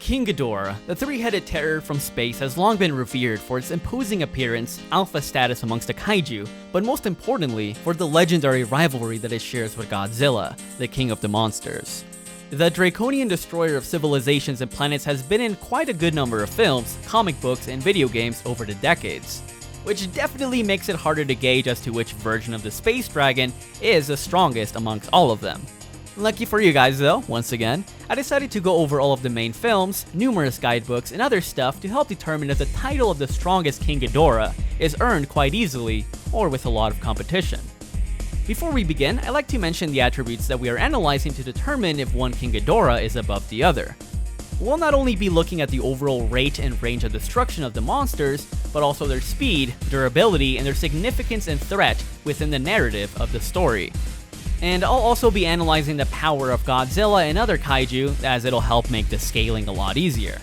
King Ghidorah, the three-headed terror from space, has long been revered for its imposing appearance, alpha status amongst the kaiju, but most importantly, for the legendary rivalry that it shares with Godzilla, the king of the monsters. The draconian destroyer of civilizations and planets has been in quite a good number of films, comic books, and video games over the decades, which definitely makes it harder to gauge as to which version of the space dragon is the strongest amongst all of them. Lucky for you guys though, once again, I decided to go over all of the main films, numerous guidebooks, and other stuff to help determine if the title of the strongest King Ghidorah is earned quite easily, or with a lot of competition. Before we begin, I'd like to mention the attributes that we are analyzing to determine if one King Ghidorah is above the other. We'll not only be looking at the overall rate and range of destruction of the monsters, but also their speed, durability, and their significance and threat within the narrative of the story. And I'll also be analyzing the power of Godzilla and other kaiju, as it'll help make the scaling a lot easier.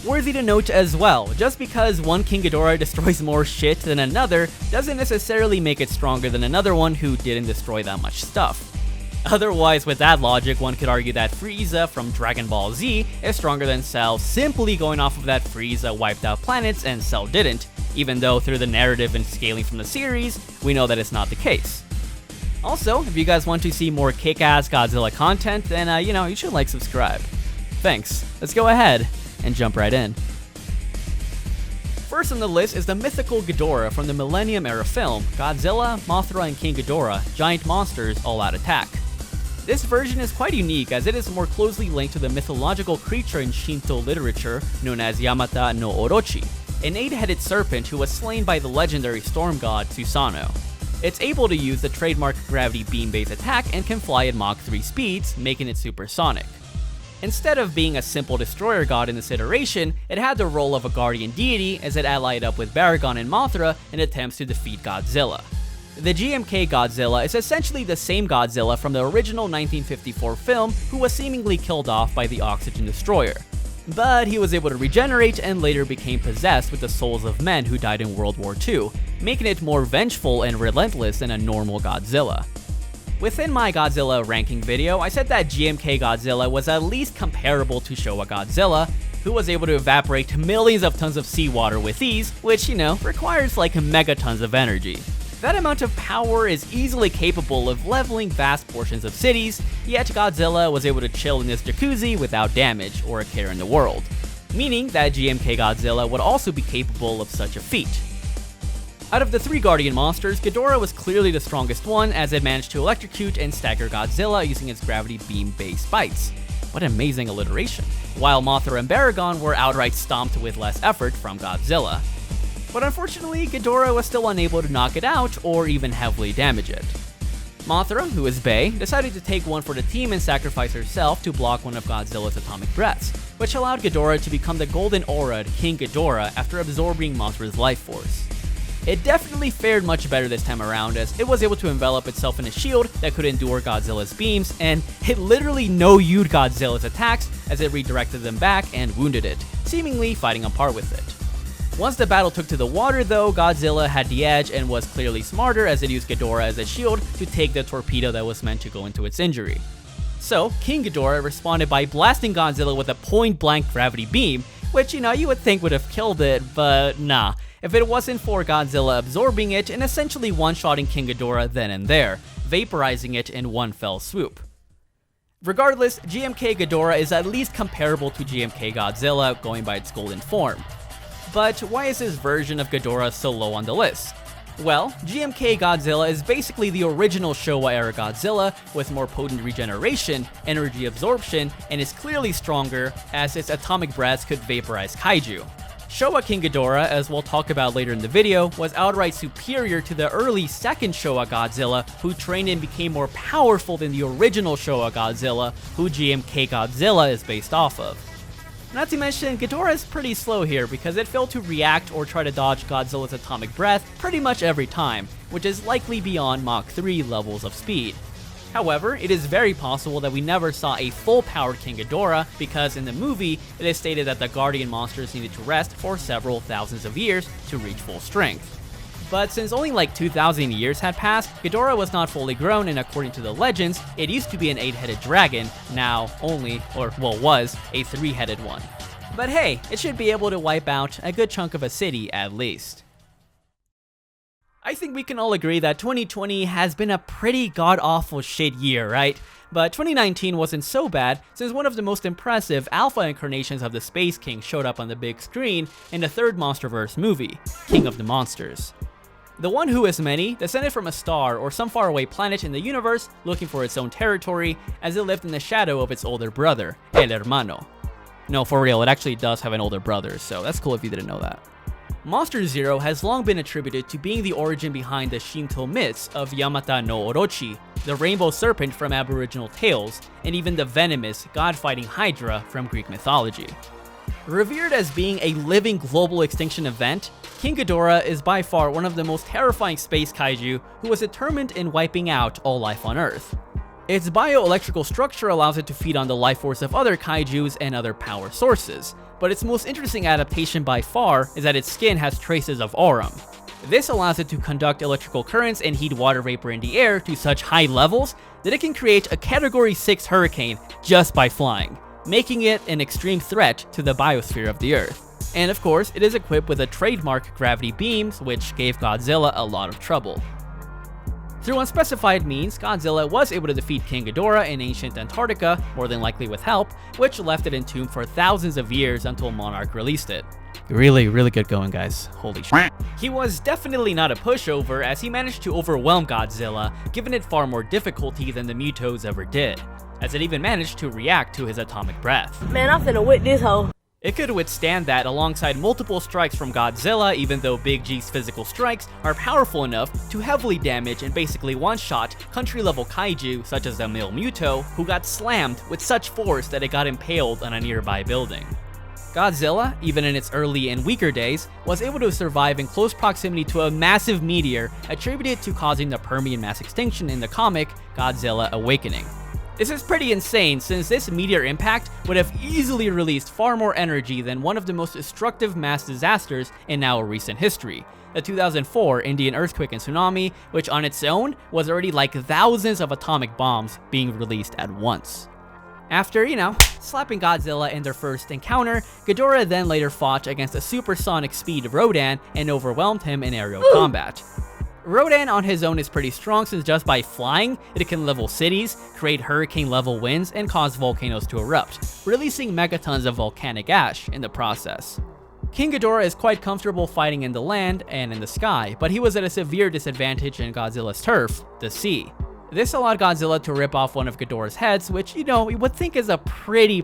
Worthy to note as well, just because one King Ghidorah destroys more shit than another doesn't necessarily make it stronger than another one who didn't destroy that much stuff. Otherwise, with that logic, one could argue that Frieza from Dragon Ball Z is stronger than Cell simply going off of that Frieza wiped out planets and Cell didn't, even though through the narrative and scaling from the series, we know that it's not the case. Also, if you guys want to see more kick-ass Godzilla content, then you should subscribe. Thanks. Let's go ahead and jump right in. First on the list is the mythical Ghidorah from the Millennium era film, Godzilla, Mothra, and King Ghidorah, Giant Monsters All-Out Attack. This version is quite unique as it is more closely linked to the mythological creature in Shinto literature known as Yamata no Orochi, an 8-headed serpent who was slain by the legendary storm god Susanoo. It's able to use the trademark gravity beam-based attack and can fly at Mach 3 speeds, making it supersonic. Instead of being a simple destroyer god in this iteration, it had the role of a guardian deity as it allied up with Baragon and Mothra in attempts to defeat Godzilla. The GMK Godzilla is essentially the same Godzilla from the original 1954 film who was seemingly killed off by the oxygen destroyer. But he was able to regenerate and later became possessed with the souls of men who died in World War II, making it more vengeful and relentless than a normal Godzilla. Within my Godzilla ranking video, I said that GMK Godzilla was at least comparable to Showa Godzilla, who was able to evaporate millions of tons of seawater with ease, which, requires megatons of energy. That amount of power is easily capable of leveling vast portions of cities, yet Godzilla was able to chill in his jacuzzi without damage or a care in the world, meaning that GMK Godzilla would also be capable of such a feat. Out of the three Guardian monsters, Ghidorah was clearly the strongest one as it managed to electrocute and stagger Godzilla using its gravity beam-based bites. What amazing alliteration. While Mothra and Baragon were outright stomped with less effort from Godzilla. But unfortunately, Ghidorah was still unable to knock it out or even heavily damage it. Mothra, who is Bae, decided to take one for the team and sacrifice herself to block one of Godzilla's atomic breaths, which allowed Ghidorah to become the golden aura'd King Ghidorah after absorbing Mothra's life force. It definitely fared much better this time around as it was able to envelop itself in a shield that could endure Godzilla's beams, and it literally no-U'd Godzilla's attacks as it redirected them back and wounded it, seemingly fighting on par with it. Once the battle took to the water though, Godzilla had the edge and was clearly smarter as it used Ghidorah as a shield to take the torpedo that was meant to go into its injury. So, King Ghidorah responded by blasting Godzilla with a point-blank gravity beam, which you would think would have killed it, but nah. If it wasn't for Godzilla absorbing it and essentially one-shotting King Ghidorah then and there, vaporizing it in one fell swoop. Regardless, GMK Ghidorah is at least comparable to GMK Godzilla, going by its golden form. But why is this version of Ghidorah so low on the list? Well, GMK Godzilla is basically the original Showa-era Godzilla with more potent regeneration, energy absorption, and is clearly stronger as its atomic breaths could vaporize kaiju. Showa King Ghidorah, as we'll talk about later in the video, was outright superior to the early second Showa Godzilla, who trained and became more powerful than the original Showa Godzilla, who GMK Godzilla is based off of. Not to mention, Ghidorah is pretty slow here because it failed to react or try to dodge Godzilla's atomic breath pretty much every time, which is likely beyond Mach 3 levels of speed. However, it is very possible that we never saw a full-powered King Ghidorah because in the movie, it is stated that the Guardian monsters needed to rest for several thousands of years to reach full strength. But since only 2,000 years had passed, Ghidorah was not fully grown, and according to the legends, it used to be an 8-headed dragon, now was a 3-headed one. But hey, it should be able to wipe out a good chunk of a city at least. I think we can all agree that 2020 has been a pretty god-awful shit year, right? But 2019 wasn't so bad, since one of the most impressive alpha incarnations of the Space King showed up on the big screen in the third Monsterverse movie, King of the Monsters. The one who is many, descended from a star or some faraway planet in the universe looking for its own territory as it lived in the shadow of its older brother, El Hermano. No, for real, it actually does have an older brother, so that's cool if you didn't know that. Monster Zero has long been attributed to being the origin behind the Shinto myths of Yamata no Orochi, the rainbow serpent from Aboriginal tales, and even the venomous, god-fighting Hydra from Greek mythology. Revered as being a living global extinction event, King Ghidorah is by far one of the most terrifying space kaiju who was determined in wiping out all life on Earth. Its bioelectrical structure allows it to feed on the life force of other kaijus and other power sources, but its most interesting adaptation by far is that its skin has traces of aurum. This allows it to conduct electrical currents and heat water vapor in the air to such high levels that it can create a Category 6 hurricane just by flying, making it an extreme threat to the biosphere of the Earth. And of course, it is equipped with a trademark gravity beams, which gave Godzilla a lot of trouble. Through unspecified means, Godzilla was able to defeat King Ghidorah in ancient Antarctica, more than likely with help, which left it entombed for thousands of years until Monarch released it. Really good going, guys. Holy shit. He was definitely not a pushover, as he managed to overwhelm Godzilla, giving it far more difficulty than the Mutos ever did, as it even managed to react to his atomic breath. Man, I'm finna whip this hoe. It could withstand that alongside multiple strikes from Godzilla, even though Big G's physical strikes are powerful enough to heavily damage and basically one-shot country-level kaiju such as the male Muto, who got slammed with such force that it got impaled on a nearby building. Godzilla, even in its early and weaker days, was able to survive in close proximity to a massive meteor attributed to causing the Permian mass extinction in the comic Godzilla Awakening. This is pretty insane, since this meteor impact would have easily released far more energy than one of the most destructive mass disasters in our recent history, the 2004 Indian earthquake and tsunami, which on its own was already like thousands of atomic bombs being released at once. After, slapping Godzilla in their first encounter, Ghidorah then later fought against a supersonic speed Rodan and overwhelmed him in aerial combat. Rodan on his own is pretty strong, since just by flying, it can level cities, create hurricane-level winds, and cause volcanoes to erupt, releasing megatons of volcanic ash in the process. King Ghidorah is quite comfortable fighting in the land and in the sky, but he was at a severe disadvantage in Godzilla's turf, the sea. This allowed Godzilla to rip off one of Ghidorah's heads, which, you would think is a pretty,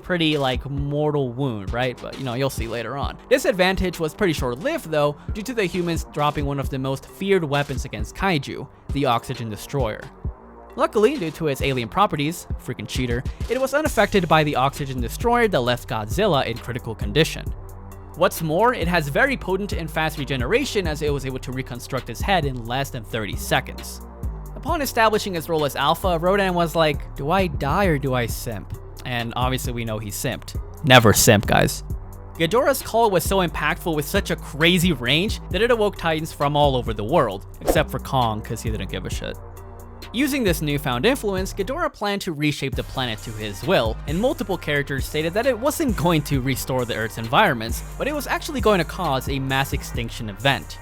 mortal wound, right? But, you'll see later on. This advantage was pretty short-lived, though, due to the humans dropping one of the most feared weapons against kaiju, the Oxygen Destroyer. Luckily, due to its alien properties, freaking cheater, it was unaffected by the Oxygen Destroyer that left Godzilla in critical condition. What's more, it has very potent and fast regeneration, as it was able to reconstruct its head in less than 30 seconds. Upon establishing his role as Alpha, Rodan was like, do I die or do I simp? And obviously we know he simped. Never simp, guys. Ghidorah's call was so impactful with such a crazy range that it awoke titans from all over the world, except for Kong, because he didn't give a shit. Using this newfound influence, Ghidorah planned to reshape the planet to his will, and multiple characters stated that it wasn't going to restore the Earth's environments, but it was actually going to cause a mass extinction event.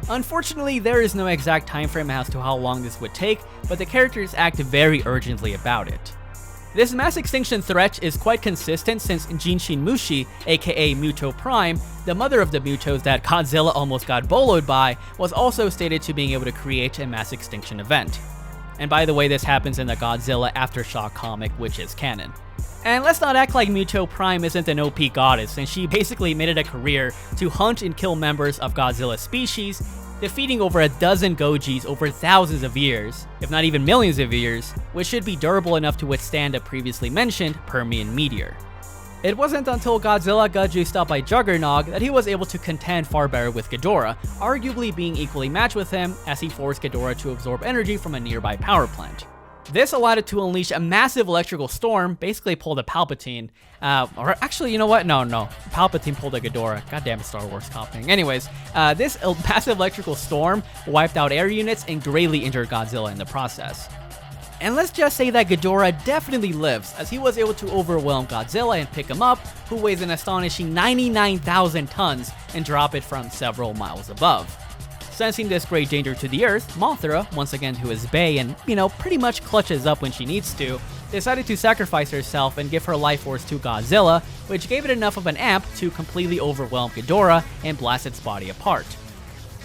Unfortunately, there is no exact time frame as to how long this would take, but the characters act very urgently about it. This mass extinction threat is quite consistent, since Jinshin Mushi, aka Muto Prime, the mother of the Mutos that Godzilla almost got boloed by, was also stated to being able to create a mass extinction event. And by the way, this happens in the Godzilla Aftershock comic, which is canon. And let's not act like Muto Prime isn't an OP goddess, since she basically made it a career to hunt and kill members of Godzilla's species, defeating over a dozen Gojis over thousands of years, if not even millions of years, which should be durable enough to withstand a previously mentioned Permian meteor. It wasn't until Godzilla got juiced up by Juggernog that he was able to contend far better with Ghidorah, arguably being equally matched with him as he forced Ghidorah to absorb energy from a nearby power plant. This allowed it to unleash a massive electrical storm, basically pulled a Palpatine, or actually, you know what? No. Palpatine pulled a Ghidorah. Goddamn Star Wars copying. Anyways, this massive electrical storm wiped out air units and greatly injured Godzilla in the process. And let's just say that Ghidorah definitely lives, as he was able to overwhelm Godzilla and pick him up, who weighs an astonishing 99,000 tons, and drop it from several miles above. Sensing this great danger to the Earth, Mothra, once again to his bay and, pretty much clutches up when she needs to, decided to sacrifice herself and give her life force to Godzilla, which gave it enough of an amp to completely overwhelm Ghidorah and blast its body apart.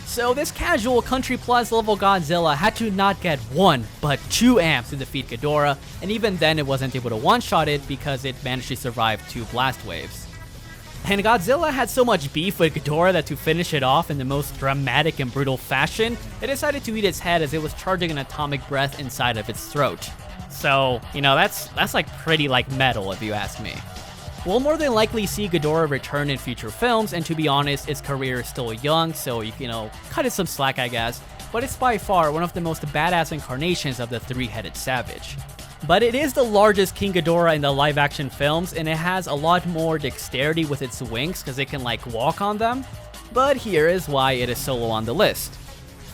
So this casual Country Plus level Godzilla had to not get 1, but 2 amps to defeat Ghidorah, and even then it wasn't able to one-shot it because it managed to survive 2 blast waves. And Godzilla had so much beef with Ghidorah that to finish it off in the most dramatic and brutal fashion, it decided to eat its head as it was charging an atomic breath inside of its throat. So, that's like pretty like metal if you ask me. We'll more than likely see Ghidorah return in future films, and to be honest, its career is still young, so cut it some slack I guess, but it's by far one of the most badass incarnations of the three-headed savage. But it is the largest King Ghidorah in the live-action films, and it has a lot more dexterity with its wings because it can walk on them, but here is why it is solo on the list.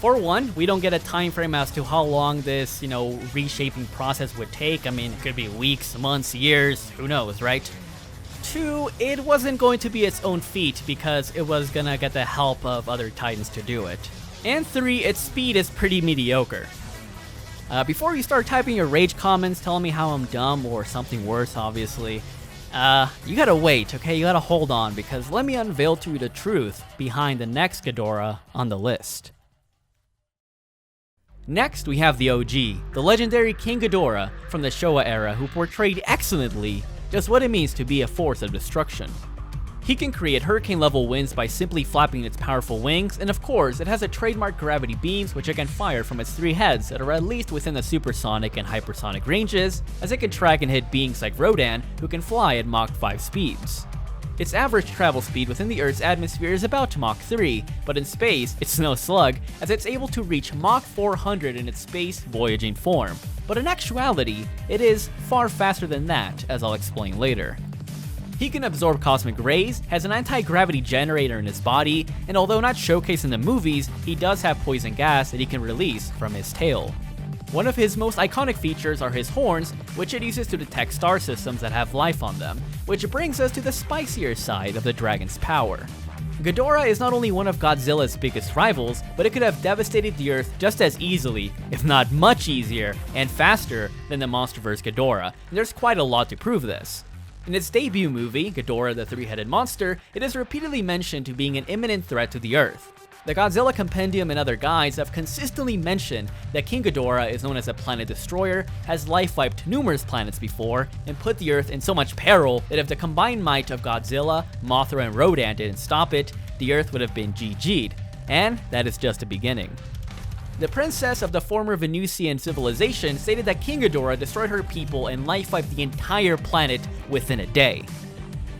For one, we don't get a time frame as to how long this, reshaping process would take. I mean, it could be weeks, months, years, who knows, right? 2, it wasn't going to be its own feat because it was gonna get the help of other titans to do it. And 3, its speed is pretty mediocre. Before you start typing your rage comments telling me how I'm dumb or something worse, obviously, you gotta wait, okay? You gotta hold on because let me unveil to you the truth behind the next Ghidorah on the list. Next, we have the OG, the legendary King Ghidorah from the Showa era, who portrayed excellently just what it means to be a force of destruction. He can create hurricane-level winds by simply flapping its powerful wings, and of course, it has a trademark gravity beams which it can fire from its 3 heads that are at least within the supersonic and hypersonic ranges, as it can track and hit beings like Rodan, who can fly at Mach 5 speeds. Its average travel speed within the Earth's atmosphere is about Mach 3, but in space, it's no slug, as it's able to reach Mach 400 in its space voyaging form. But in actuality, it is far faster than that, as I'll explain later. He can absorb cosmic rays, has an anti-gravity generator in his body, and although not showcased in the movies, he does have poison gas that he can release from his tail. One of his most iconic features are his horns, which it uses to detect star systems that have life on them, which brings us to the spicier side of the dragon's power. Ghidorah is not only one of Godzilla's biggest rivals, but it could have devastated the Earth just as easily, if not much easier, and faster than the Monsterverse Ghidorah, and there's quite a lot to prove this. In its debut movie, Ghidorah the Three-Headed Monster, it is repeatedly mentioned to being an imminent threat to the Earth. The Godzilla Compendium and other guides have consistently mentioned that King Ghidorah is known as a planet destroyer, has life-wiped numerous planets before, and put the Earth in so much peril that if the combined might of Godzilla, Mothra, and Rodan didn't stop it, the Earth would have been GG'd. And that is just the beginning. The princess of the former Venusian civilization stated that King Ghidorah destroyed her people and life-wiped the entire planet within a day.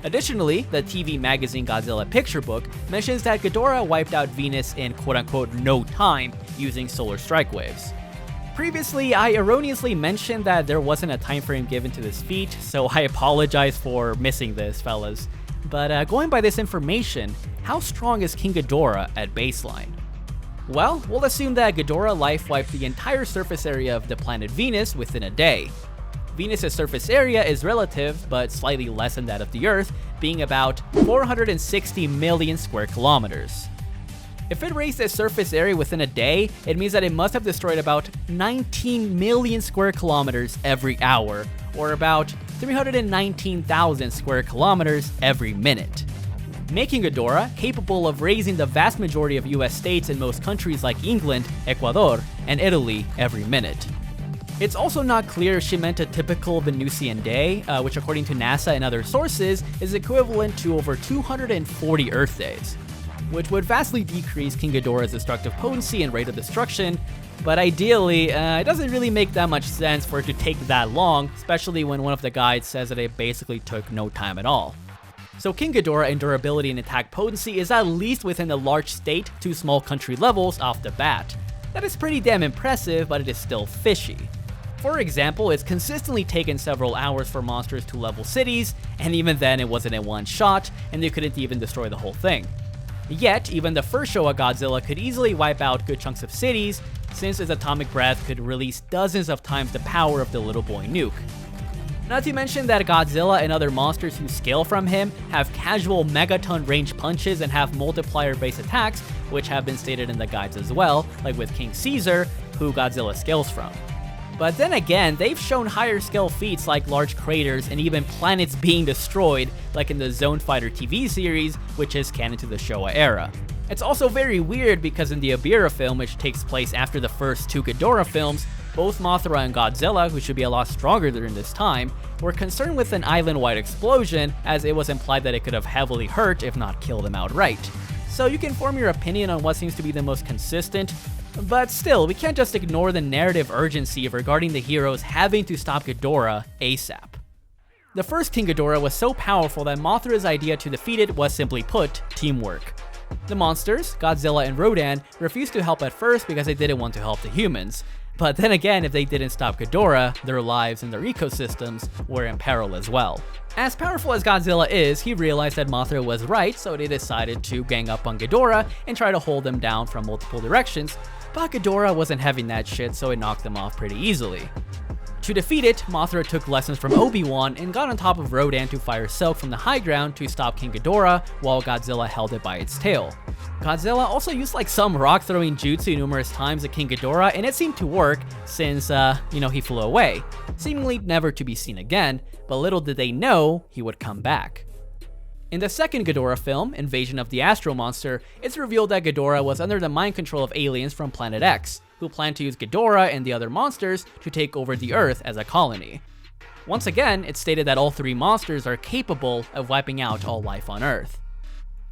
Additionally, the TV magazine Godzilla Picture Book mentions that Ghidorah wiped out Venus in quote-unquote no time using solar strike waves. Previously, I erroneously mentioned that there wasn't a time frame given to this feat, so I apologize for missing this, fellas. But going by this information, how strong is King Ghidorah at baseline? Well, we'll assume that Ghidorah life-wiped the entire surface area of the planet Venus within a day. Venus' surface area is relative, but slightly less than that of the Earth, being about 460 million square kilometers. If it raised its surface area within a day, it means that it must have destroyed about 19 million square kilometers every hour, or about 319,000 square kilometers every minute, making Ghidorah capable of razing the vast majority of US states in most countries like England, Ecuador, and Italy every minute. It's also not clear if she meant a typical Venusian day, which according to NASA and other sources is equivalent to over 240 Earth days, which would vastly decrease King Ghidorah's destructive potency and rate of destruction, but ideally, it doesn't really make that much sense for it to take that long, especially when one of the guides says that it basically took no time at all. So King Ghidorah in durability and attack potency is at least within the large state to small country levels off the bat. That is pretty damn impressive, but it is still fishy. For example, it's consistently taken several hours for monsters to level cities, and even then it wasn't in one shot, and they couldn't even destroy the whole thing. Yet, even the first Showa Godzilla could easily wipe out good chunks of cities, since its atomic breath could release dozens of times the power of the little boy nuke. Not to mention that Godzilla and other monsters who scale from him have casual megaton range punches and have multiplier-based attacks, which have been stated in the guides as well, like with King Caesar, who Godzilla scales from. But then again, they've shown higher scale feats like large craters and even planets being destroyed, like in the Zone Fighter TV series, which is canon to the Showa era. It's also very weird because in the Rebirth film, which takes place after the first two Ghidorah films, both Mothra and Godzilla, who should be a lot stronger during this time, were concerned with an island-wide explosion, as it was implied that it could have heavily hurt if not killed them outright. So you can form your opinion on what seems to be the most consistent, but still, we can't just ignore the narrative urgency regarding the heroes having to stop Ghidorah ASAP. The first King Ghidorah was so powerful that Mothra's idea to defeat it was, simply put, teamwork. The monsters, Godzilla and Rodan, refused to help at first because they didn't want to help the humans. But then again, if they didn't stop Ghidorah, their lives and their ecosystems were in peril as well. As powerful as Godzilla is, he realized that Mothra was right, so they decided to gang up on Ghidorah and try to hold them down from multiple directions, but Ghidorah wasn't having that shit, so it knocked them off pretty easily. To defeat it, Mothra took lessons from Obi-Wan and got on top of Rodan to fire Silk from the high ground to stop King Ghidorah, while Godzilla held it by its tail. Godzilla also used like some rock throwing jutsu numerous times at King Ghidorah, and it seemed to work since, he flew away, seemingly never to be seen again, but little did they know he would come back. In the second Ghidorah film, Invasion of the Astro Monster, it's revealed that Ghidorah was under the mind control of aliens from Planet X, who planned to use Ghidorah and the other monsters to take over the Earth as a colony. Once again, it's stated that all three monsters are capable of wiping out all life on Earth.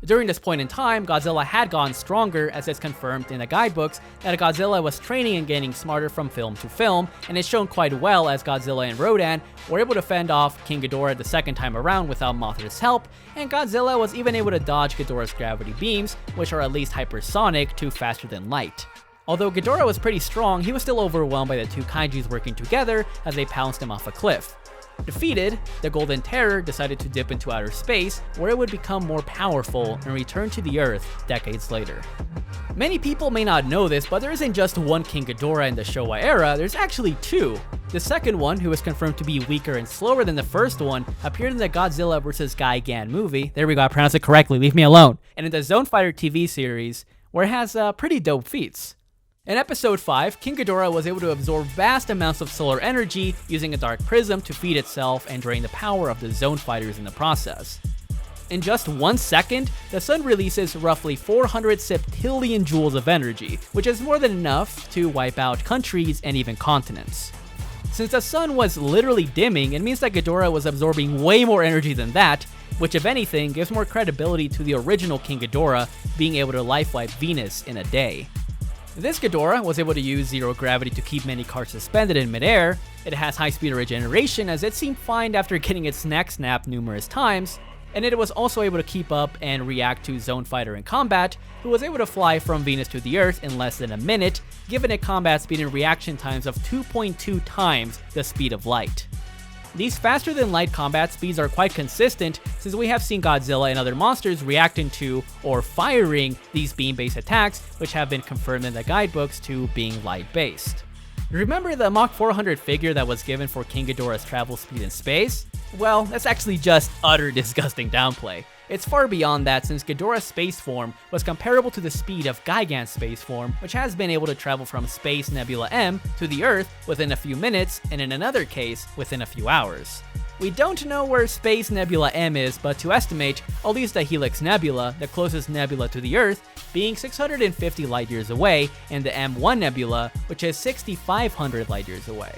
During this point in time, Godzilla had gotten stronger, as it's confirmed in the guidebooks that Godzilla was training and getting smarter from film to film, and it's shown quite well as Godzilla and Rodan were able to fend off King Ghidorah the second time around without Mothra's help, and Godzilla was even able to dodge Ghidorah's gravity beams, which are at least hypersonic to faster than light. Although Ghidorah was pretty strong, he was still overwhelmed by the two kaijus working together as they pounced him off a cliff. Defeated, the Golden Terror decided to dip into outer space, where it would become more powerful and return to the Earth decades later. Many people may not know this, but there isn't just one King Ghidorah in the Showa era, there's actually two. The second one, who was confirmed to be weaker and slower than the first one, appeared in the Godzilla vs. Gigan movie, there we go, I pronounced it correctly, leave me alone, and in the Zone Fighter TV series, where it has pretty dope feats. In episode 5, King Ghidorah was able to absorb vast amounts of solar energy using a dark prism to feed itself and drain the power of the Zone Fighters in the process. In just 1 second, the sun releases roughly 400 septillion joules of energy, which is more than enough to wipe out countries and even continents. Since the sun was literally dimming, it means that Ghidorah was absorbing way more energy than that, which if anything gives more credibility to the original King Ghidorah being able to life wipe Venus in a day. This Ghidorah was able to use zero gravity to keep many cars suspended in midair. It has high speed regeneration, as it seemed fine after getting its neck snapped numerous times, and it was also able to keep up and react to Zone Fighter in combat, who was able to fly from Venus to the Earth in less than a minute, giving it combat speed and reaction times of 2.2 times the speed of light. These faster than light combat speeds are quite consistent, since we have seen Godzilla and other monsters reacting to or firing these beam-based attacks, which have been confirmed in the guidebooks to being light-based. Remember the Mach 400 figure that was given for King Ghidorah's travel speed in space? Well, that's actually just utter disgusting downplay. It's far beyond that, since Ghidorah's space form was comparable to the speed of Gigan's space form, which has been able to travel from Space Nebula M to the Earth within a few minutes, and in another case, within a few hours. We don't know where Space Nebula M is, but to estimate, I'll use the Helix Nebula, the closest nebula to the Earth, being 650 light-years away, and the M1 Nebula, which is 6,500 light-years away.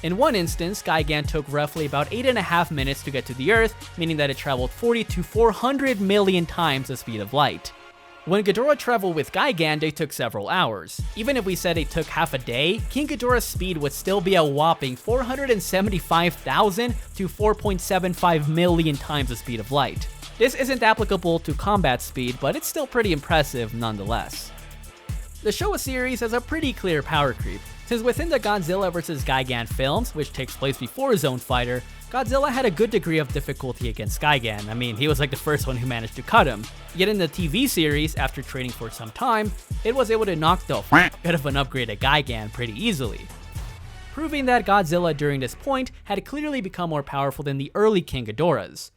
In one instance, Gigan took roughly about 8.5 minutes to get to the Earth, meaning that it traveled 40 to 400 million times the speed of light. When Ghidorah traveled with Gigan, they took several hours. Even if we said it took half a day, King Ghidorah's speed would still be a whopping 475,000 to 4.75 million times the speed of light. This isn't applicable to combat speed, but it's still pretty impressive nonetheless. The Showa series has a pretty clear power creep, since within the Godzilla vs. Gigan films, which takes place before Zone Fighter, Godzilla had a good degree of difficulty against Gigan. I mean, he was like the first one who managed to cut him. Yet in the TV series, after training for some time, it was able to knock the out of an upgraded Gigan pretty easily, proving that Godzilla during this point had clearly become more powerful than the early King Ghidorahs.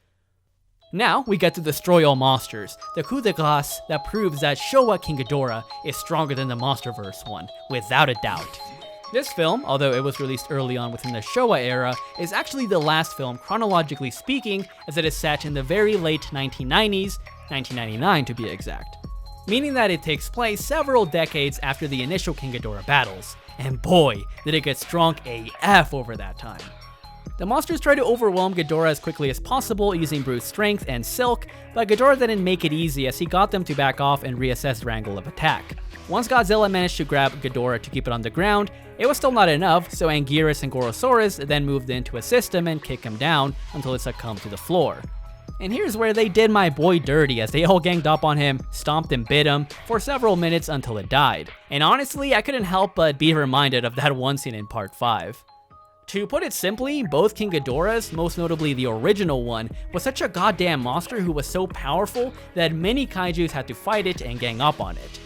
Now, we get to destroy all monsters, the coup de grace that proves that Showa King Ghidorah is stronger than the Monsterverse one, without a doubt. This film, although it was released early on within the Showa era, is actually the last film chronologically speaking, as it is set in the very late 1990s, 1999 to be exact. Meaning that it takes place several decades after the initial King Ghidorah battles, and boy, did it get strong AF over that time. The monsters try to overwhelm Ghidorah as quickly as possible using brute strength and silk, but Ghidorah didn't make it easy as he got them to back off and reassess their angle of attack. Once Godzilla managed to grab Ghidorah to keep it on the ground, it was still not enough, so Anguirus and Gorosaurus then moved in to assist him and kick him down until it succumbed to the floor. And here's where they did my boy dirty as they all ganged up on him, stomped and bit him for several minutes until it died. And honestly, I couldn't help but be reminded of that one scene in part 5. To put it simply, both King Ghidorahs, most notably the original one, was such a goddamn monster who was so powerful that many kaijus had to fight it and gang up on it.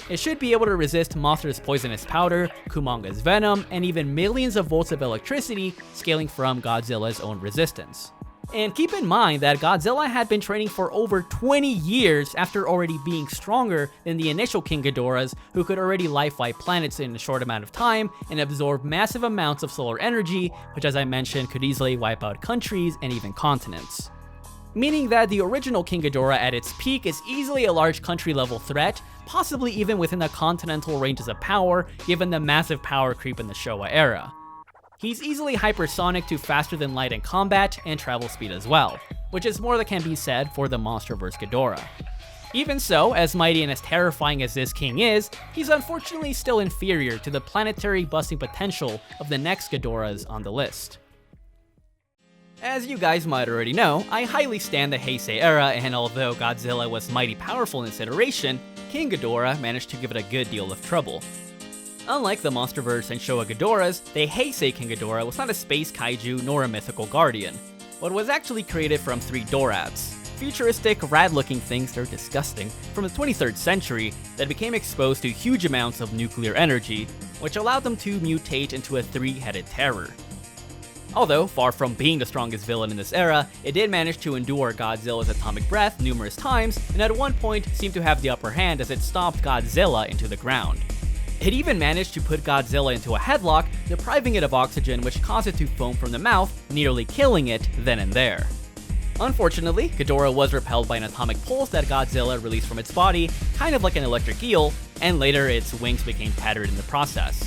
It should be able to resist Mothra's poisonous powder, Kumonga's venom, and even millions of volts of electricity, scaling from Godzilla's own resistance. And keep in mind that Godzilla had been training for over 20 years after already being stronger than the initial King Ghidorahs, who could already life wipe planets in a short amount of time and absorb massive amounts of solar energy, which as I mentioned could easily wipe out countries and even continents. Meaning that the original King Ghidorah at its peak is easily a large country level threat, possibly even within the continental ranges of power given the massive power creep in the Showa era. He's easily hypersonic to faster than light in combat and travel speed as well, which is more that can be said for the Monsterverse Ghidorah. Even so, as mighty and as terrifying as this king is, he's unfortunately still inferior to the planetary busting potential of the next Ghidorahs on the list. As you guys might already know, I highly stan the Heisei era, and although Godzilla was mighty powerful in this iteration, King Ghidorah managed to give it a good deal of trouble. Unlike the Monsterverse and Showa Ghidorahs, the Heisei King Ghidorah was not a space kaiju nor a mythical guardian, but was actually created from 3 Dorabs, futuristic, rad-looking things that are disgusting, from the 23rd century that became exposed to huge amounts of nuclear energy, which allowed them to mutate into a 3-headed terror. Although, far from being the strongest villain in this era, it did manage to endure Godzilla's atomic breath numerous times, and at one point seemed to have the upper hand as it stomped Godzilla into the ground. It even managed to put Godzilla into a headlock, depriving it of oxygen, which caused it to foam from the mouth, nearly killing it then and there. Unfortunately, Ghidorah was repelled by an atomic pulse that Godzilla released from its body, kind of like an electric eel, and later its wings became tattered in the process.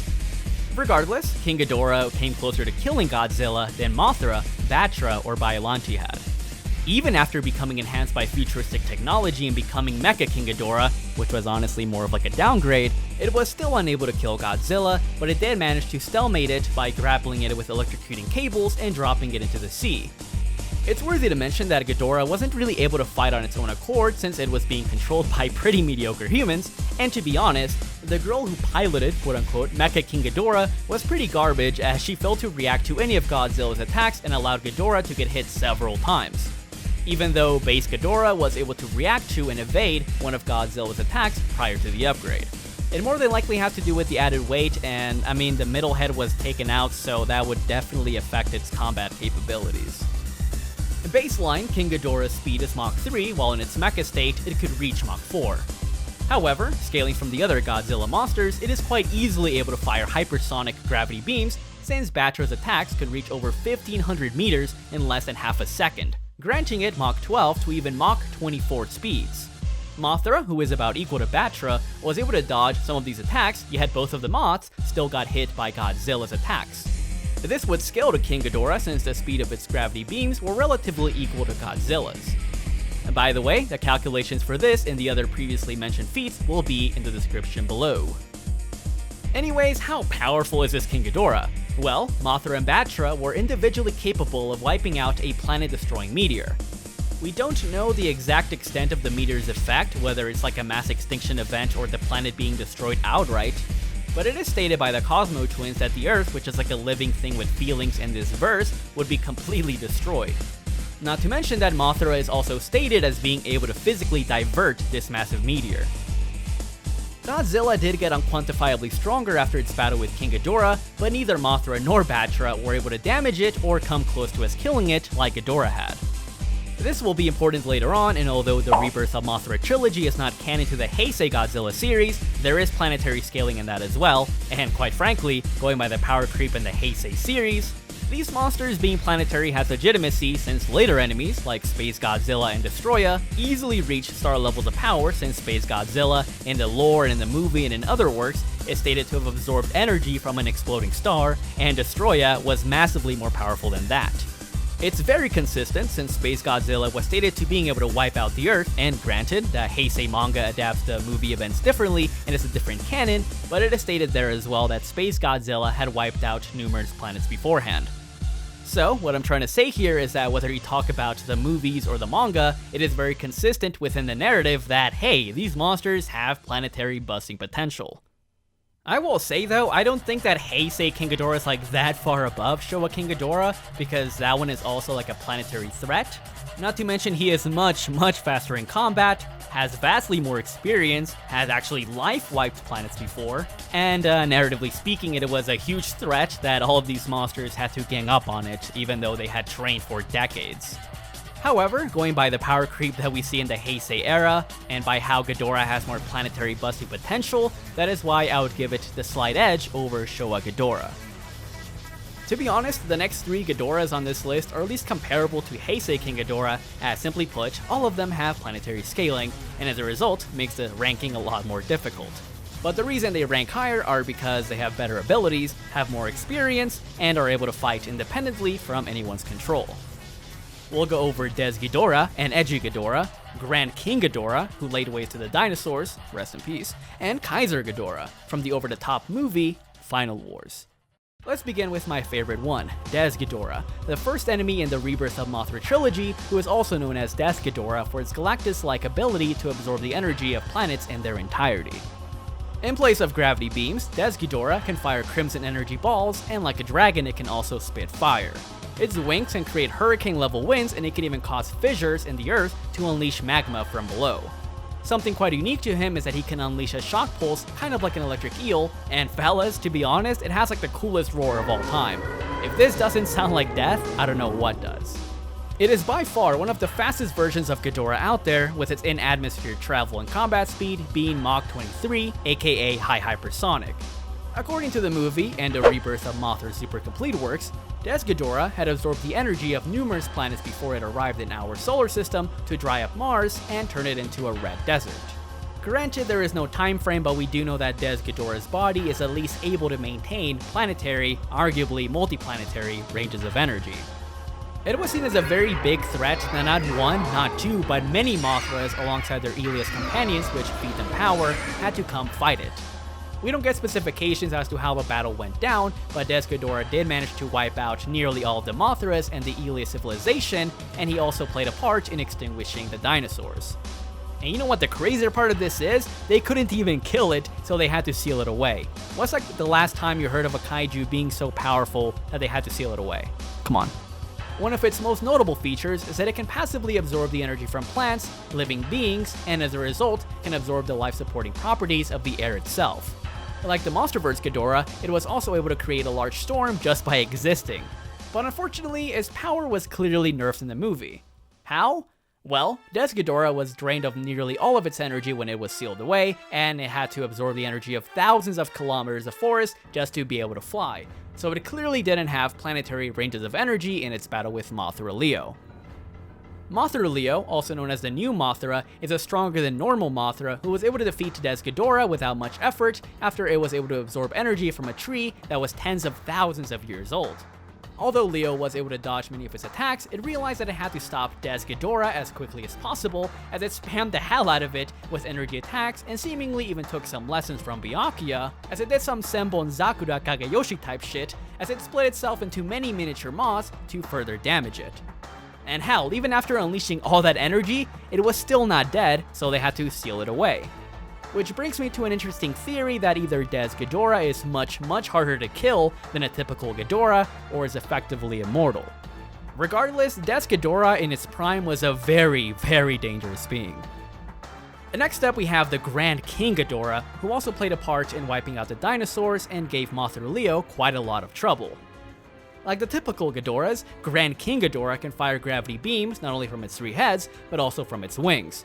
Regardless, King Ghidorah came closer to killing Godzilla than Mothra, Batra, or Biollante had. Even after becoming enhanced by futuristic technology and becoming Mecha King Ghidorah, which was honestly more of like a downgrade, it was still unable to kill Godzilla, but it did manage to stalemate it by grappling it with electrocuting cables and dropping it into the sea. It's worthy to mention that Ghidorah wasn't really able to fight on its own accord since it was being controlled by pretty mediocre humans, and to be honest, the girl who piloted quote-unquote Mecha King Ghidorah was pretty garbage as she failed to react to any of Godzilla's attacks and allowed Ghidorah to get hit several times. Even though base Ghidorah was able to react to and evade one of Godzilla's attacks prior to the upgrade. It more than likely had to do with the added weight, and I mean the middle head was taken out, so that would definitely affect its combat capabilities. Baseline, King Ghidorah's speed is Mach 3, while in its mecha state, it could reach Mach 4. However, scaling from the other Godzilla monsters, it is quite easily able to fire hypersonic gravity beams, since Batra's attacks could reach over 1500 meters in less than half a second, granting it Mach 12 to even Mach 24 speeds. Mothra, who is about equal to Batra, was able to dodge some of these attacks, yet both of the Moths still got hit by Godzilla's attacks. This would scale to King Ghidorah since the speed of its gravity beams were relatively equal to Godzilla's. And by the way, the calculations for this and the other previously mentioned feats will be in the description below. Anyways, how powerful is this King Ghidorah? Well, Mothra and Batra were individually capable of wiping out a planet-destroying meteor. We don't know the exact extent of the meteor's effect, whether it's like a mass extinction event or the planet being destroyed outright, but it is stated by the Cosmo Twins that the Earth, which is like a living thing with feelings in this verse, would be completely destroyed. Not to mention that Mothra is also stated as being able to physically divert this massive meteor. Godzilla did get unquantifiably stronger after its battle with King Ghidorah, but neither Mothra nor Batra were able to damage it or come close to us killing it like Ghidorah had. This will be important later on, and although the Rebirth of Mothra trilogy is not canon to the Heisei Godzilla series, there is planetary scaling in that as well, and quite frankly, going by the power creep in the Heisei series, these monsters being planetary has legitimacy since later enemies, like Space Godzilla and Destroya, easily reach star levels of power since Space Godzilla, in the lore and in the movie and in other works, is stated to have absorbed energy from an exploding star, and Destroya was massively more powerful than that. It's very consistent since Space Godzilla was stated to being able to wipe out the Earth, and granted, the Heisei manga adapts the movie events differently and is a different canon, but it is stated there as well that Space Godzilla had wiped out numerous planets beforehand. So, what I'm trying to say here is that whether you talk about the movies or the manga, it is very consistent within the narrative that, hey, these monsters have planetary busting potential. I will say though, I don't think that Heisei King Ghidorah is like that far above Showa King Ghidorah, because that one is also like a planetary threat. Not to mention he is much faster in combat, has vastly more experience, has actually life-wiped planets before, and narratively speaking it was a huge threat that all of these monsters had to gang up on it, even though they had trained for decades. However, going by the power creep that we see in the Heisei era, and by how Ghidorah has more planetary busting potential, that is why I would give it the slight edge over Showa Ghidorah. To be honest, the next 3 Ghidorahs on this list are at least comparable to Heisei King Ghidorah, as simply put, all of them have planetary scaling, and as a result, makes the ranking a lot more difficult. But the reason they rank higher are because they have better abilities, have more experience, and are able to fight independently from anyone's control. We'll go over Des Ghidorah and Edgy Ghidorah, Grand King Ghidorah, who laid waste to the dinosaurs, rest in peace, and Kaiser Ghidorah, from the over-the-top movie, Final Wars. Let's begin with my favorite one, Des Ghidorah, the first enemy in the Rebirth of Mothra trilogy, who is also known as Death Ghidorah for its Galactus-like ability to absorb the energy of planets in their entirety. In place of gravity beams, Des Ghidorah can fire crimson energy balls, and like a dragon it can also spit fire. Its wings can create hurricane-level winds, and it can even cause fissures in the earth to unleash magma from below. Something quite unique to him is that he can unleash a shock pulse, kind of like an electric eel, and fellas, to be honest, it has like the coolest roar of all time. If this doesn't sound like death, I don't know what does. It is by far one of the fastest versions of Ghidorah out there, with its in-atmosphere travel and combat speed being Mach 23, aka High Hypersonic. According to the movie and the Rebirth of Mothra Super Complete works, Des Ghidorah had absorbed the energy of numerous planets before it arrived in our solar system to dry up Mars and turn it into a red desert. Granted, there is no time frame, but we do know that Des Ghidorah's body is at least able to maintain planetary, arguably multiplanetary, ranges of energy. It was seen as a very big threat that not one, not two, but many Mothras alongside their Elias companions, which feed them power, had to come fight it. We don't get specifications as to how the battle went down, but Des Ghidorah did manage to wipe out nearly all of the Mothras and the Elias civilization, and he also played a part in extinguishing the dinosaurs. And you know what the crazier part of this is? They couldn't even kill it, so they had to seal it away. What's like the last time you heard of a kaiju being so powerful that they had to seal it away? Come on. One of its most notable features is that it can passively absorb the energy from plants, living beings, and as a result, can absorb the life-supporting properties of the air itself. Like the Monsterverse Ghidorah, it was also able to create a large storm just by existing. But unfortunately, its power was clearly nerfed in the movie. How? Well, Des Ghidorah was drained of nearly all of its energy when it was sealed away, and it had to absorb the energy of thousands of kilometers of forest just to be able to fly. So it clearly didn't have planetary ranges of energy in its battle with Mothra Leo. Mothra Leo, also known as the new Mothra, is a stronger than normal Mothra who was able to defeat Des Ghidorah without much effort after it was able to absorb energy from a tree that was tens of thousands of years old. Although Leo was able to dodge many of its attacks, it realized that it had to stop Des Ghidorah as quickly as possible, as it spammed the hell out of it with energy attacks and seemingly even took some lessons from Byakuya, as it did some Senbon Zakura Kagayoshi type shit, as it split itself into many miniature moths to further damage it. And hell, even after unleashing all that energy, it was still not dead, so they had to seal it away. Which brings me to an interesting theory that either Ghidorah is much harder to kill than a typical Ghidorah, or is effectively immortal. Regardless, Ghidorah in its prime was a very dangerous being. And next up we have the Grand King Ghidorah, who also played a part in wiping out the dinosaurs and gave Mothra Leo quite a lot of trouble. Like the typical Ghidorahs, Grand King Ghidorah can fire gravity beams not only from its 3 heads, but also from its wings.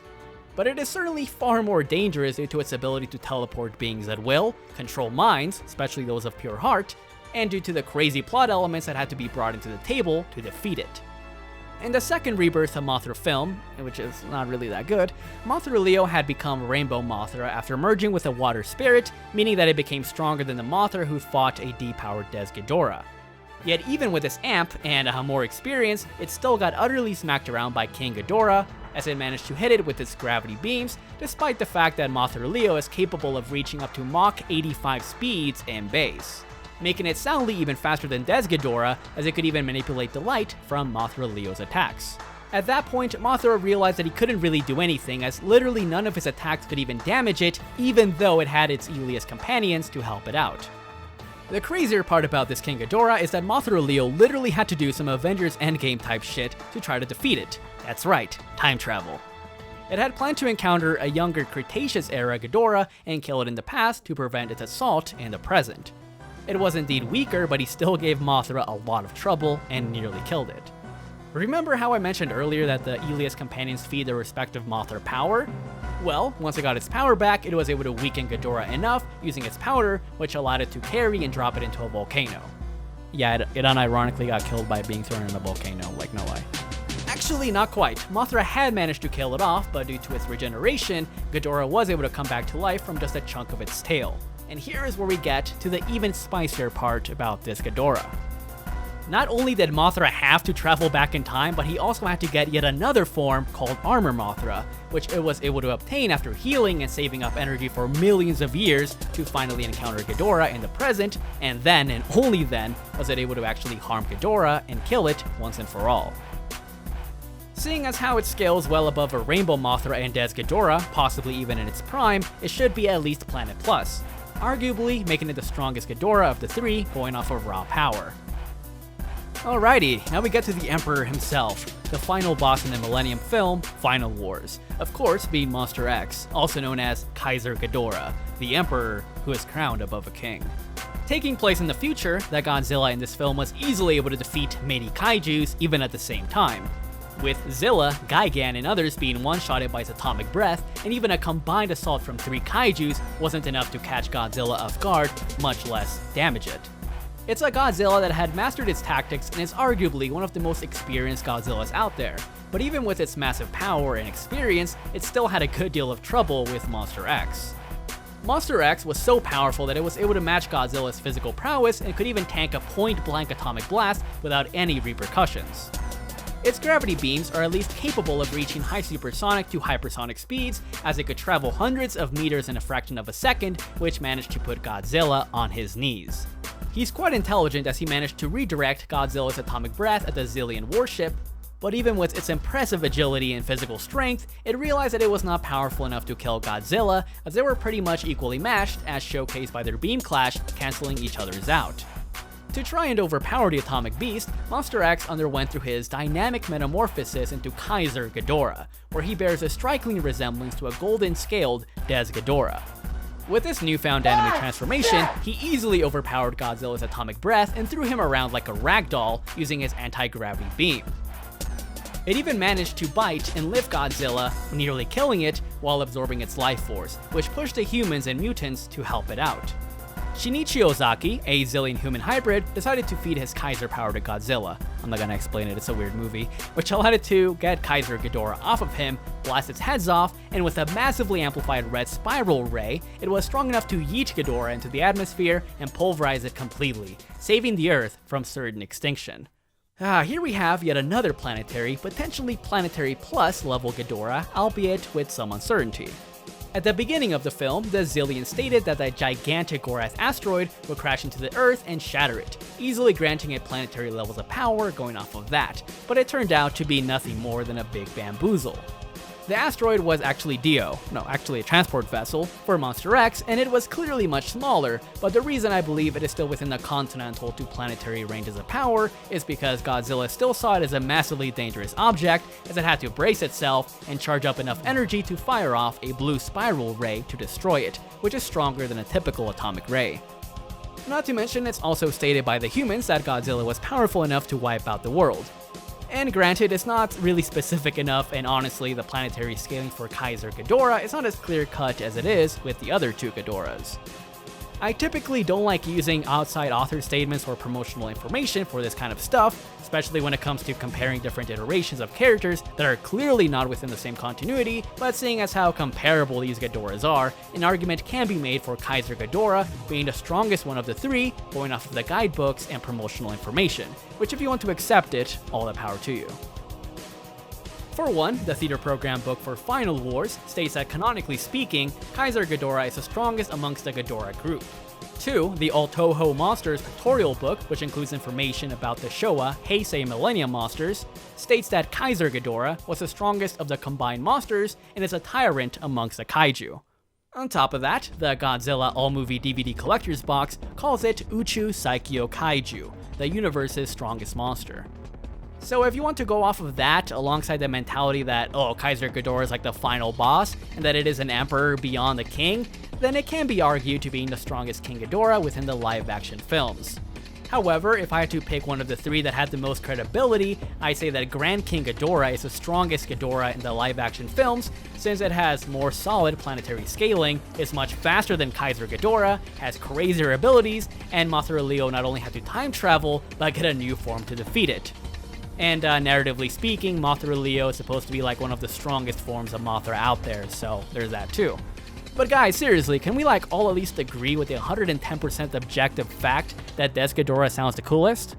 But it is certainly far more dangerous due to its ability to teleport beings at will, control minds, especially those of pure heart, and due to the crazy plot elements that had to be brought into the table to defeat it. In the second Rebirth of Mothra film, which is not really that good, Mothra Leo had become Rainbow Mothra after merging with a water spirit, meaning that it became stronger than the Mothra who fought a depowered Ghidorah. Yet even with this amp and more experience, it still got utterly smacked around by King Ghidorah, as it managed to hit it with its gravity beams, despite the fact that Mothra Leo is capable of reaching up to Mach 85 speeds in base, making it soundly even faster than Ghidorah, as it could even manipulate the light from Mothra Leo's attacks. At that point, Mothra realized that he couldn't really do anything, as literally none of his attacks could even damage it, even though it had its Ilias companions to help it out. The crazier part about this King Ghidorah is that Mothra Leo literally had to do some Avengers Endgame type shit to try to defeat it. That's right, time travel. It had planned to encounter a younger Cretaceous-era Ghidorah and kill it in the past to prevent its assault in the present. It was indeed weaker, but he still gave Mothra a lot of trouble and nearly killed it. Remember how I mentioned earlier that the Ilias companions feed their respective Mothra power? Well, once it got its power back, it was able to weaken Ghidorah enough using its powder, which allowed it to carry and drop it into a volcano. Yeah, it unironically got killed by being thrown in a volcano, like no lie. Actually, not quite. Mothra had managed to kill it off, but due to its regeneration, Ghidorah was able to come back to life from just a chunk of its tail. And here is where we get to the even spicier part about this Ghidorah. Not only did Mothra have to travel back in time, but he also had to get yet another form called Armor Mothra, which it was able to obtain after healing and saving up energy for millions of years to finally encounter Ghidorah in the present, and then, and only then, was it able to actually harm Ghidorah and kill it once and for all. Seeing as how it scales well above a Rainbow Mothra and Ghidorah, possibly even in its prime, it should be at least Planet Plus, arguably making it the strongest Ghidorah of the 3 going off of raw power. Alrighty, now we get to the Emperor himself, the final boss in the Millennium film, Final Wars, of course being Monster X, also known as Kaiser Ghidorah, the Emperor who is crowned above a king. Taking place in the future, the Godzilla in this film was easily able to defeat many kaijus even at the same time, with Zilla, Gigan, and others being one-shotted by its atomic breath, and even a combined assault from 3 kaijus wasn't enough to catch Godzilla off guard, much less damage it. It's a Godzilla that had mastered its tactics and is arguably one of the most experienced Godzillas out there, but even with its massive power and experience, it still had a good deal of trouble with Monster X. Monster X was so powerful that it was able to match Godzilla's physical prowess and could even tank a point-blank atomic blast without any repercussions. Its gravity beams are at least capable of reaching high supersonic to hypersonic speeds, as it could travel hundreds of meters in a fraction of a second, which managed to put Godzilla on his knees. He's quite intelligent as he managed to redirect Godzilla's atomic breath at the Zillion warship, but even with its impressive agility and physical strength, it realized that it was not powerful enough to kill Godzilla, as they were pretty much equally matched, as showcased by their beam clash, cancelling each other's out. To try and overpower the atomic beast, Monster X underwent through his dynamic metamorphosis into Kaiser Ghidorah, where he bears a striking resemblance to a golden-scaled Ghidorah. With this newfound anime transformation, he easily overpowered Godzilla's atomic breath and threw him around like a ragdoll using his anti-gravity beam. It even managed to bite and lift Godzilla, nearly killing it while absorbing its life force, which pushed the humans and mutants to help it out. Shinichi Ozaki, a Zillion human hybrid, decided to feed his Kaiser power to Godzilla. I'm not gonna explain it, it's a weird movie, which allowed it to get Kaiser Ghidorah off of him, blast its heads off, and with a massively amplified red spiral ray, it was strong enough to yeet Ghidorah into the atmosphere and pulverize it completely, saving the Earth from certain extinction. Here we have yet another planetary, potentially planetary plus level Ghidorah, albeit with some uncertainty. At the beginning of the film, the Zillion stated that a gigantic Gorath asteroid would crash into the Earth and shatter it, easily granting it planetary levels of power going off of that, but it turned out to be nothing more than a big bamboozle. The asteroid was actually a transport vessel for Monster X, and it was clearly much smaller, but the reason I believe it is still within the continental to planetary ranges of power is because Godzilla still saw it as a massively dangerous object, as it had to brace itself and charge up enough energy to fire off a blue spiral ray to destroy it, which is stronger than a typical atomic ray. Not to mention, it's also stated by the humans that Godzilla was powerful enough to wipe out the world. And granted, it's not really specific enough, and honestly, the planetary scaling for Kaiser Ghidorah is not as clear-cut as it is with the other two Ghidorahs. I typically don't like using outside author statements or promotional information for this kind of stuff, especially when it comes to comparing different iterations of characters that are clearly not within the same continuity, but seeing as how comparable these Ghidorahs are, an argument can be made for Kaiser Ghidorah being the strongest one of the three, going off of the guidebooks and promotional information, which if you want to accept it, all the power to you. For one, the theater program book for Final Wars states that canonically speaking, Kaiser Ghidorah is the strongest amongst the Ghidorah group. 2, the All Toho Monsters pictorial book, which includes information about the Showa, Heisei Millennium monsters, states that Kaiser Ghidorah was the strongest of the combined monsters and is a tyrant amongst the kaiju. On top of that, the Godzilla All-Movie DVD Collector's Box calls it Uchu Saikyo Kaiju, the universe's strongest monster. So if you want to go off of that, alongside the mentality that, oh, Kaiser Ghidorah is like the final boss, and that it is an emperor beyond the king, then it can be argued to being the strongest King Ghidorah within the live-action films. However, if I had to pick one of the three that had the most credibility, I say that Grand King Ghidorah is the strongest Ghidorah in the live-action films, since it has more solid planetary scaling, is much faster than Kaiser Ghidorah, has crazier abilities, and Mothra Leo not only had to time travel, but get a new form to defeat it. And narratively speaking, Mothra Leo is supposed to be like one of the strongest forms of Mothra out there, so there's that too. But guys, seriously, can we like all at least agree with the 110% objective fact that Des Ghidorah sounds the coolest?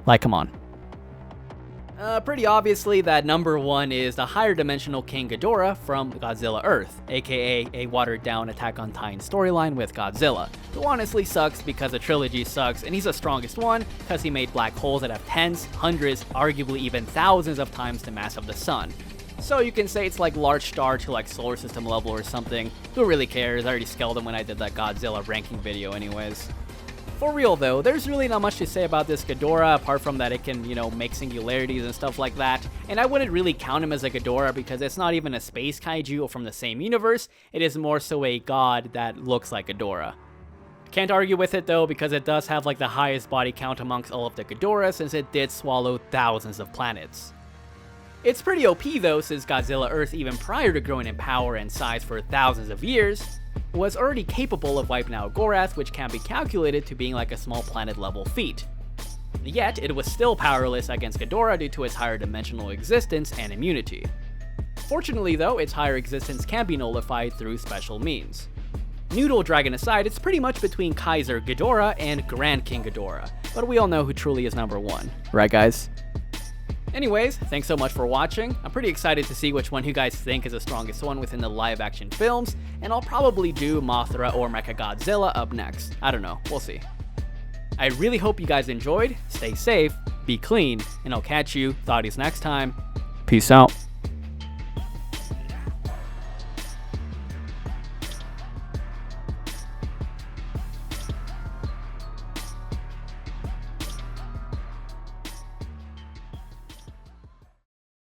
Like, come on. Pretty obviously that number one is the higher dimensional King Ghidorah from Godzilla Earth, aka a watered down Attack on Titan storyline with Godzilla, who honestly sucks because the trilogy sucks, and he's the strongest one because he made black holes that have tens, hundreds, arguably even thousands of times the mass of the sun. So you can say it's like large star to like solar system level or something. Who really cares? I already scaled him when I did that Godzilla ranking video anyways. For real though, there's really not much to say about this Ghidorah apart from that it can, make singularities and stuff like that. And I wouldn't really count him as a Ghidorah because it's not even a space kaiju from the same universe. It is more so a god that looks like Ghidorah. Can't argue with it though because it does have like the highest body count amongst all of the Ghidorahs since it did swallow thousands of planets. It's pretty OP though, since Godzilla Earth, even prior to growing in power and size for thousands of years, was already capable of wiping out Gorath, which can be calculated to being like a small planet level feat. Yet, it was still powerless against Ghidorah due to its higher dimensional existence and immunity. Fortunately though, its higher existence can be nullified through special means. Noodle Dragon aside, it's pretty much between Kaiser Ghidorah and Grand King Ghidorah, but we all know who truly is number one, right guys? Anyways, thanks so much for watching. I'm pretty excited to see which one you guys think is the strongest one within the live action films, and I'll probably do Mothra or Mechagodzilla up next. I don't know, we'll see. I really hope you guys enjoyed, stay safe, be clean, and I'll catch you thotties next time. Peace out.